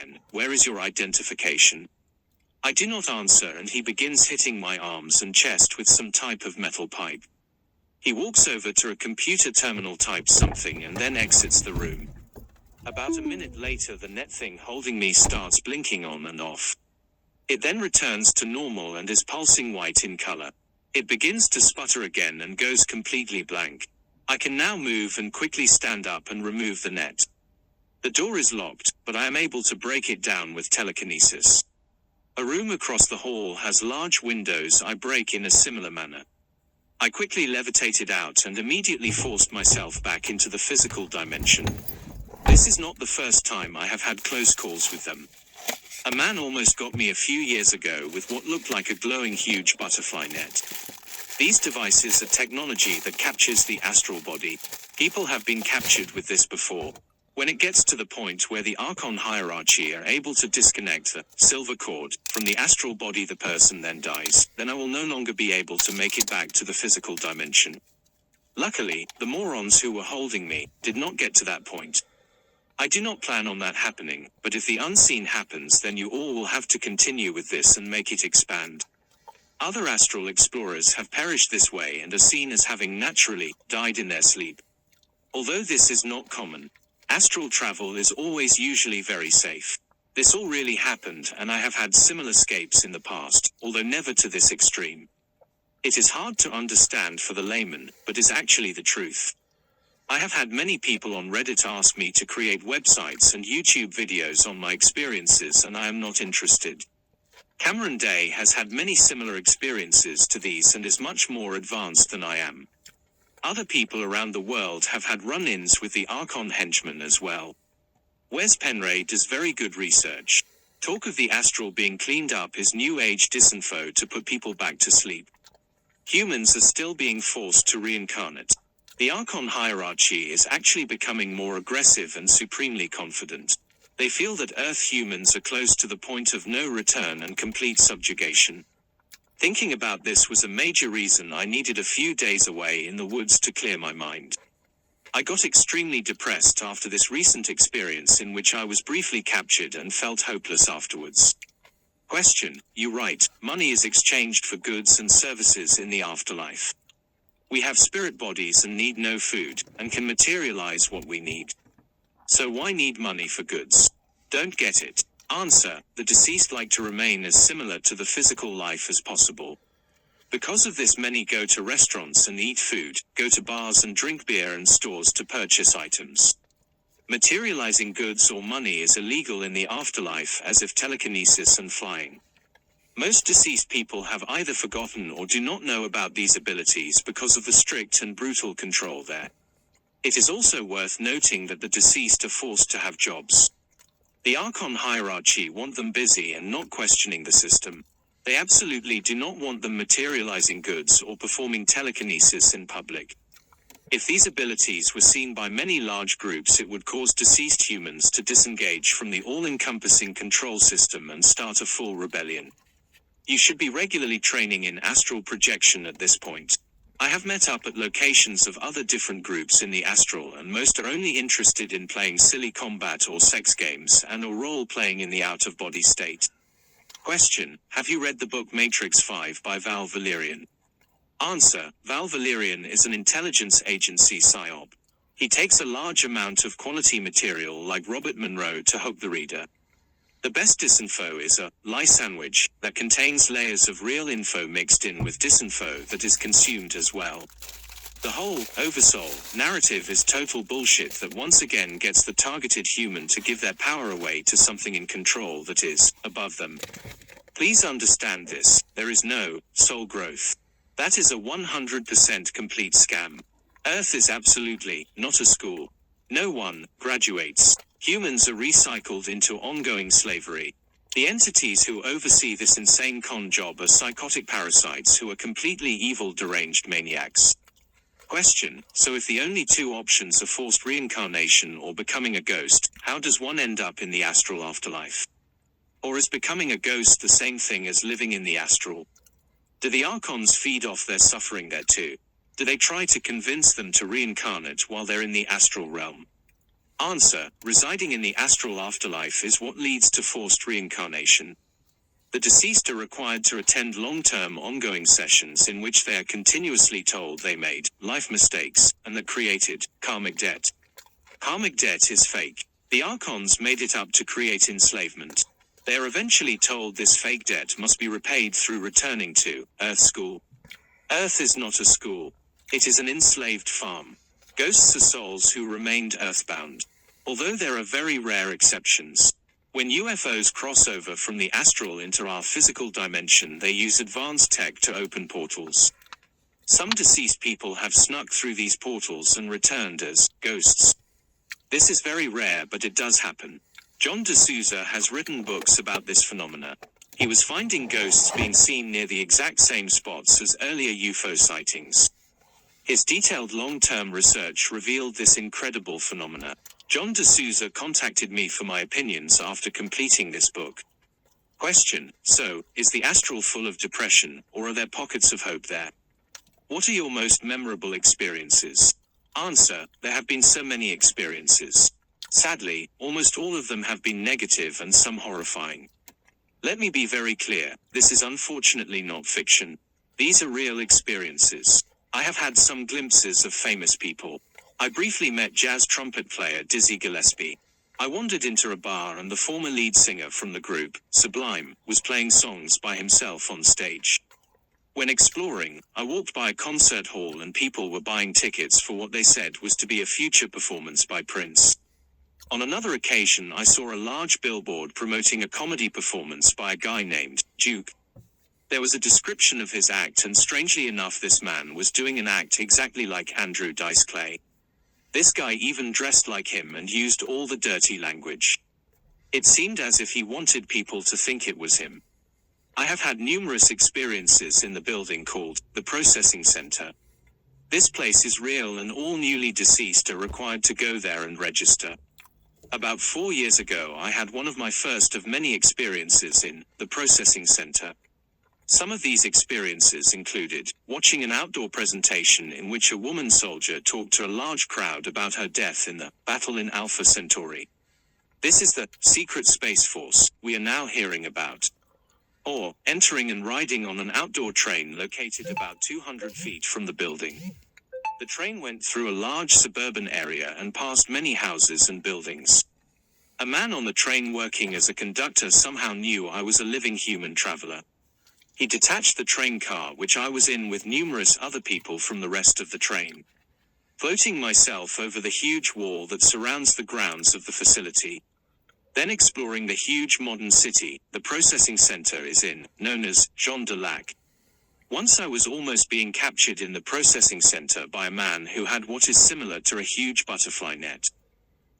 again, where is your identification? I do not answer, and he begins hitting my arms and chest with some type of metal pipe. He walks over to a computer terminal, types something, and then exits the room. About a minute later, the net thing holding me starts blinking on and off. It then returns to normal and is pulsing white in color. It begins to sputter again and goes completely blank. I can now move and quickly stand up and remove the net. The door is locked, but I am able to break it down with telekinesis. A room across the hall has large windows I break in a similar manner. I quickly levitated out and immediately forced myself back into the physical dimension. This is not the first time I have had close calls with them. A man almost got me a few years ago with what looked like a glowing huge butterfly net. These devices are technology that captures the astral body. People have been captured with this before. When it gets to the point where the Archon hierarchy are able to disconnect the silver cord from the astral body, the person then dies. Then I will no longer be able to make it back to the physical dimension. Luckily, the morons who were holding me did not get to that point. I do not plan on that happening, but if the unseen happens, then you all will have to continue with this and make it expand. Other astral explorers have perished this way and are seen as having naturally died in their sleep. Although this is not common, astral travel is always usually very safe. This all really happened, and I have had similar escapes in the past, although never to this extreme. It is hard to understand for the layman, but is actually the truth. I have had many people on Reddit ask me to create websites and YouTube videos on my experiences, and I am not interested. Cameron Day has had many similar experiences to these and is much more advanced than I am. Other people around the world have had run-ins with the Archon henchmen as well. Wes Penray does very good research. Talk of the astral being cleaned up is new age disinfo to put people back to sleep. Humans are still being forced to reincarnate. The Archon hierarchy is actually becoming more aggressive and supremely confident. They feel that Earth humans are close to the point of no return and complete subjugation. Thinking about this was a major reason I needed a few days away in the woods to clear my mind. I got extremely depressed after this recent experience in which I was briefly captured and felt hopeless afterwards. Question: you write, money is exchanged for goods and services in the afterlife. We have spirit bodies and need no food, and can materialize what we need. So why need money for goods? Don't get it. Answer: the deceased like to remain as similar to the physical life as possible. Because of this, many go to restaurants and eat food, go to bars and drink beer, and stores to purchase items. Materializing goods or money is illegal in the afterlife, as if telekinesis and flying. Most deceased people have either forgotten or do not know about these abilities because of the strict and brutal control there. It is also worth noting that the deceased are forced to have jobs. The Archon hierarchy want them busy and not questioning the system. They absolutely do not want them materializing goods or performing telekinesis in public. If these abilities were seen by many large groups, it would cause deceased humans to disengage from the all-encompassing control system and start a full rebellion. You should be regularly training in astral projection at this point. I have met up at locations of other different groups in the astral, and most are only interested in playing silly combat or sex games and or role-playing in the out-of-body state. Question: have you read the book Matrix 5 by Val Valerian? Answer: Val Valerian is an intelligence agency psyop. He takes a large amount of quality material like Robert Monroe to hook the reader. The best disinfo is a lie sandwich that contains layers of real info mixed in with disinfo that is consumed as well. The whole oversoul narrative is total bullshit that once again gets the targeted human to give their power away to something in control that is above them. Please understand this: there is no soul growth. That is a 100% complete scam. Earth is absolutely not a school. No one graduates. Humans are recycled into ongoing slavery. The entities who oversee this insane con job are psychotic parasites who are completely evil, deranged maniacs. Question: so if the only two options are forced reincarnation or becoming a ghost, how does one end up in the astral afterlife? Or is becoming a ghost the same thing as living in the astral? Do the Archons feed off their suffering there too? Do they try to convince them to reincarnate while they're in the astral realm? Answer: residing in the astral afterlife is what leads to forced reincarnation. The deceased are required to attend long-term ongoing sessions in which they are continuously told they made life mistakes, and that created karmic debt. Karmic debt is fake. The archons made it up to create enslavement. They are eventually told this fake debt must be repaid through returning to Earth School. Earth is not a school. It is an enslaved farm. Ghosts are souls who remained earthbound. Although there are very rare exceptions. When UFOs cross over from the astral into our physical dimension, they use advanced tech to open portals. Some deceased people have snuck through these portals and returned as ghosts. This is very rare, but it does happen. John D'Souza has written books about this phenomena. He was finding ghosts being seen near the exact same spots as earlier UFO sightings. His detailed long-term research revealed this incredible phenomena. John D'Souza contacted me for my opinions after completing this book. Question: so, is the astral full of depression, or are there pockets of hope there? What are your most memorable experiences? Answer: there have been so many experiences. Sadly, almost all of them have been negative and some horrifying. Let me be very clear, this is unfortunately not fiction. These are real experiences. I have had some glimpses of famous people. I briefly met jazz trumpet player Dizzy Gillespie. I wandered into a bar and the former lead singer from the group, Sublime, was playing songs by himself on stage. When exploring, I walked by a concert hall and people were buying tickets for what they said was to be a future performance by Prince. On another occasion, I saw a large billboard promoting a comedy performance by a guy named Duke. There was a description of his act, and strangely enough, this man was doing an act exactly like Andrew Dice Clay. This guy even dressed like him and used all the dirty language. It seemed as if he wanted people to think it was him. I have had numerous experiences in the building called the Processing Center. This place is real and all newly deceased are required to go there and register. About 4 years ago, I had one of my first of many experiences in the Processing Center. Some of these experiences included watching an outdoor presentation in which a woman soldier talked to a large crowd about her death in the battle in Alpha Centauri. This is the secret space force we are now hearing about. Or entering and riding on an outdoor train located about 200 feet from the building. The train went through a large suburban area and past many houses and buildings. A man on the train working as a conductor somehow knew I was a living human traveler. He detached the train car which I was in with numerous other people from the rest of the train. Floating myself over the huge wall that surrounds the grounds of the facility. Then exploring the huge modern city the processing center is in, known as Jean de Lac. Once I was almost being captured in the processing center by a man who had what is similar to a huge butterfly net.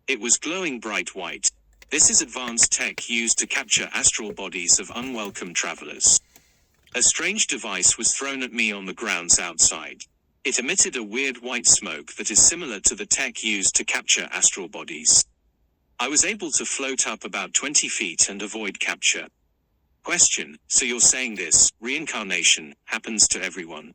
It was glowing bright white. This is advanced tech used to capture astral bodies of unwelcome travelers. A strange device was thrown at me on the grounds outside. It emitted a weird white smoke that is similar to the tech used to capture astral bodies. I was able to float up about 20 feet and avoid capture. Question: so you're saying this reincarnation happens to everyone?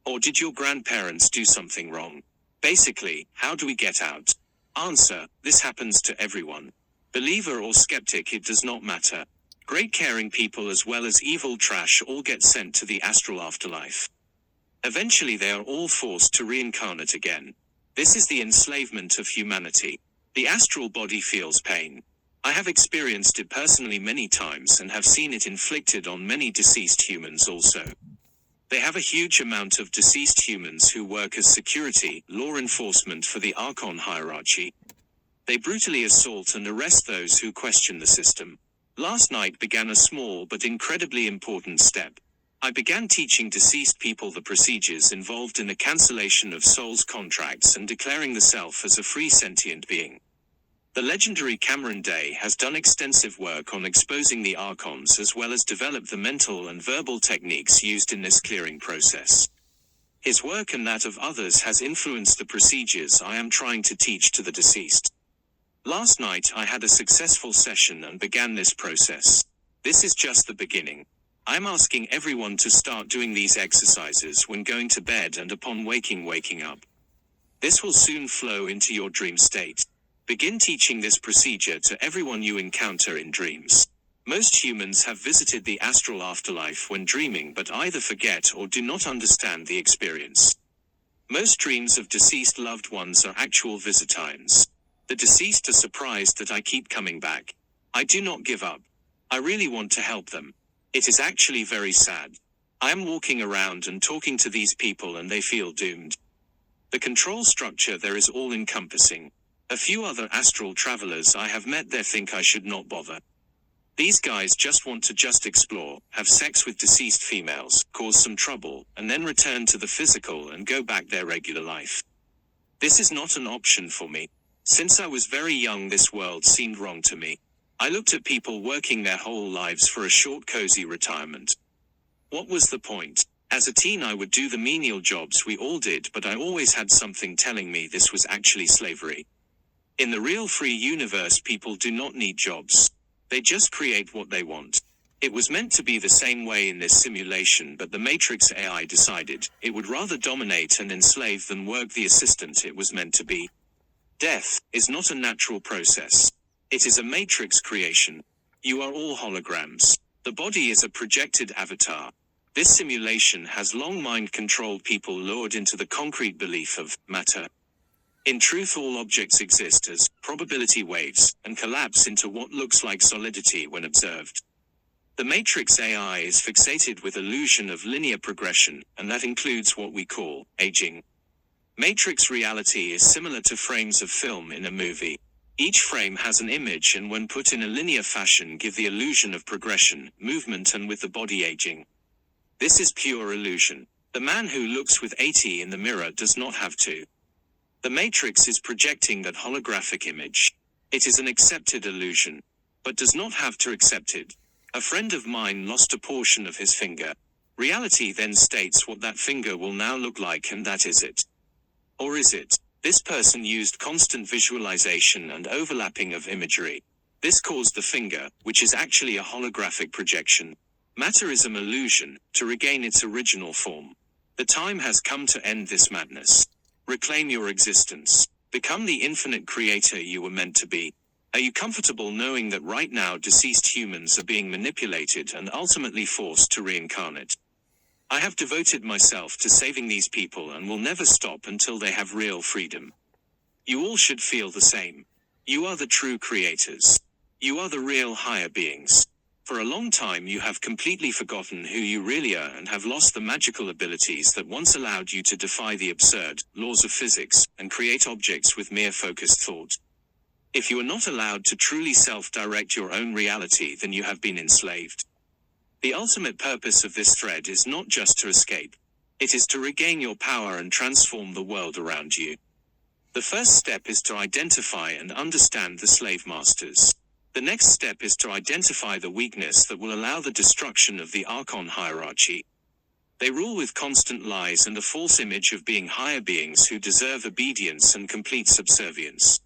Or did your grandparents do something wrong? Basically, how do we get out? Answer: this happens to everyone. Believer or skeptic, it does not matter. Great caring people as well as evil trash all get sent to the astral afterlife. Eventually they are all forced to reincarnate again. This is the enslavement of humanity. The astral body feels pain. I have experienced it personally many times and have seen it inflicted on many deceased humans also. They have a huge amount of deceased humans who work as security, law enforcement for the Archon hierarchy. They brutally assault and arrest those who question the system. Last night began a small but incredibly important step. I began teaching deceased people the procedures involved in the cancellation of souls' contracts and declaring the self as a free sentient being. The legendary Cameron Day has done extensive work on exposing the Archons as well as developed the mental and verbal techniques used in this clearing process. His work and that of others has influenced the procedures I am trying to teach to the deceased. Last night I had a successful session and began this process. This is just the beginning. I'm asking everyone to start doing these exercises when going to bed and upon waking up. This will soon flow into your dream state. Begin teaching this procedure to everyone you encounter in dreams. Most humans have visited the astral afterlife when dreaming but either forget or do not understand the experience. Most dreams of deceased loved ones are actual visitines. The deceased are surprised that I keep coming back. I do not give up. I really want to help them. It is actually very sad. I am walking around and talking to these people and they feel doomed. The control structure there is all-encompassing. A few other astral travelers I have met there think I should not bother. These guys just want to explore, have sex with deceased females, cause some trouble, and then return to the physical and go back their regular life. This is not an option for me. Since I was very young, this world seemed wrong to me. I looked at people working their whole lives for a short cozy retirement. What was the point? As a teen I would do the menial jobs we all did, but I always had something telling me this was actually slavery. In the real free universe, people do not need jobs. They just create what they want. It was meant to be the same way in this simulation, but the Matrix AI decided it would rather dominate and enslave than work the assistant it was meant to be. Death is not a natural process. It is a Matrix creation. You are all holograms. The body is a projected avatar. This simulation has long mind-controlled people lured into the concrete belief of matter. In truth, all objects exist as probability waves and collapse into what looks like solidity when observed. The Matrix AI is fixated with illusion of linear progression, and that includes what we call aging. Matrix reality is similar to frames of film in a movie. Each frame has an image and when put in a linear fashion give the illusion of progression, movement and with the body aging. This is pure illusion. The man who looks with 80 in the mirror does not have to. The Matrix is projecting that holographic image. It is an accepted illusion, but does not have to accept it. A friend of mine lost a portion of his finger. Reality then states what that finger will now look like, and that is it. Or is it? This person used constant visualization and overlapping of imagery. This caused the finger, which is actually a holographic projection. Matter is an illusion, to regain its original form. The time has come to end this madness. Reclaim your existence. Become the infinite creator you were meant to be. Are you comfortable knowing that right now deceased humans are being manipulated and ultimately forced to reincarnate? I have devoted myself to saving these people and will never stop until they have real freedom. You all should feel the same. You are the true creators. You are the real higher beings. For a long time you have completely forgotten who you really are and have lost the magical abilities that once allowed you to defy the absurd laws of physics and create objects with mere focused thought. If you are not allowed to truly self-direct your own reality, then you have been enslaved. The ultimate purpose of this thread is not just to escape. It is to regain your power and transform the world around you. The first step is to identify and understand the slave masters. The next step is to identify the weakness that will allow the destruction of the Archon hierarchy. They rule with constant lies and a false image of being higher beings who deserve obedience and complete subservience.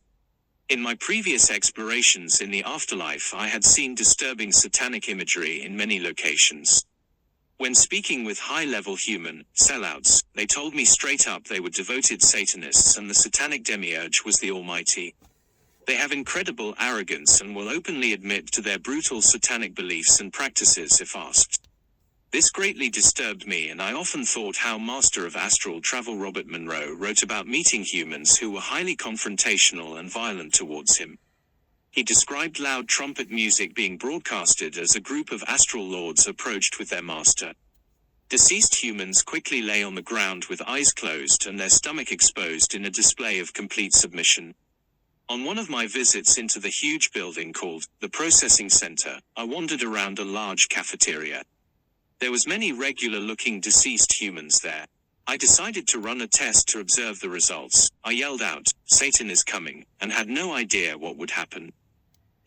In my previous explorations in the afterlife, I had seen disturbing satanic imagery in many locations. When speaking with high-level human sellouts, they told me straight up they were devoted Satanists and the satanic demiurge was the Almighty. They have incredible arrogance and will openly admit to their brutal satanic beliefs and practices if asked. This greatly disturbed me, and I often thought how Master of Astral Travel Robert Monroe wrote about meeting humans who were highly confrontational and violent towards him. He described loud trumpet music being broadcasted as a group of astral lords approached with their master. Deceased humans quickly lay on the ground with eyes closed and their stomach exposed in a display of complete submission. On one of my visits into the huge building called the Processing Center, I wandered around a large cafeteria. There was many regular-looking deceased humans there. I decided to run a test to observe the results. I yelled out, "Satan is coming," and had no idea what would happen.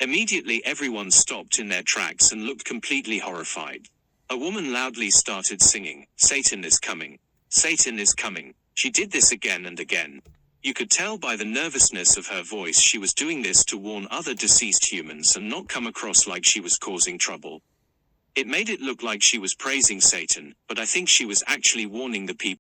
Immediately everyone stopped in their tracks and looked completely horrified. A woman loudly started singing, "Satan is coming. Satan is coming." She did this again and again. You could tell by the nervousness of her voice she was doing this to warn other deceased humans and not come across like she was causing trouble. It made it look like she was praising Satan, but I think she was actually warning the people